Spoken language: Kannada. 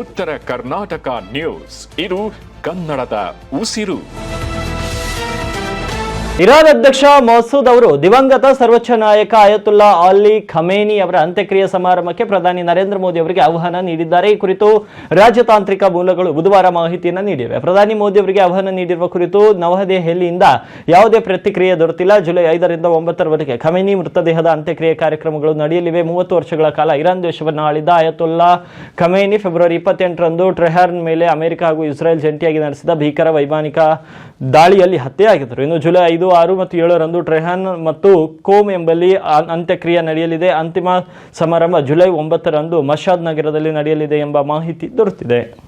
ಉತ್ತರ ಕರ್ನಾಟಕ ನ್ಯೂಸ್, ಇದು ಕನ್ನಡದ ಉಸಿರು. ಇರಾನ್ ಅಧ್ಯಕ್ಷ ಮಸೂದ್ ಅವರು ದಿವಂಗತ ಸರ್ವೋಚ್ಚ ನಾಯಕ ಅಯತುಲ್ಲಾ ಅಲಿ ಖಮೇನಿ ಅವರ ಅಂತ್ಯಕ್ರಿಯೆ ಸಮಾರಂಭಕ್ಕೆ ಪ್ರಧಾನಿ ನರೇಂದ್ರ ಮೋದಿ ಅವರಿಗೆ ಆಹ್ವಾನ ನೀಡಿದ್ದಾರೆ. ಈ ಕುರಿತು ರಾಜತಾಂತ್ರಿಕ ಮೂಲಗಳು ಬುಧವಾರ ಮಾಹಿತಿಯನ್ನು ನೀಡಿವೆ. ಪ್ರಧಾನಿ ಮೋದಿ ಅವರಿಗೆ ಆಹ್ವಾನ ನೀಡಿರುವ ಕುರಿತು ನವದೆಹಲಿಯಿಂದ ಯಾವುದೇ ಪ್ರತಿಕ್ರಿಯೆ ದೊರೆತಿಲ್ಲ. ಜುಲೈ 5ರಿಂದ 9ರವರೆಗೆ ಖಮೇನಿ ಮೃತದೇಹದ ಅಂತ್ಯಕ್ರಿಯೆ ಕಾರ್ಯಕ್ರಮಗಳು ನಡೆಯಲಿವೆ. 30 ವರ್ಷಗಳ ಕಾಲ ಇರಾನ್ ದೇಶವನ್ನು ಆಳಿದ ಅಯತುಲ್ಲಾ ಖಮೇನಿ ಫೆಬ್ರವರಿ 28ರಂದು ಟೆಹರಾನ್ ಮೇಲೆ ಅಮೆರಿಕ ಹಾಗೂ ಇಸ್ರೇಲ್ ಜಂಟಿಯಾಗಿ ನಡೆಸಿದ ಭೀಕರ ವೈಮಾನಿಕ ದಾಳಿಯಲ್ಲಿ ಹತ್ಯೆಯಾಗಿದ್ದರು. ಇನ್ನು ಜುಲೈ 5, 6 ಮತ್ತು 7ರಂದು ಟೆಹರಾನ್ ಮತ್ತು ಕೋಮ್ ಎಂಬಲ್ಲಿ ಅಂತ್ಯಕ್ರಿಯೆ ನಡೆಯಲಿದೆ. ಅಂತಿಮ ಸಮಾರಂಭ ಜುಲೈ 9ರಂದು ಮಶಾದ್ ನಗರದಲ್ಲಿ ನಡೆಯಲಿದೆ ಎಂಬ ಮಾಹಿತಿ ದೊರೆತಿದೆ.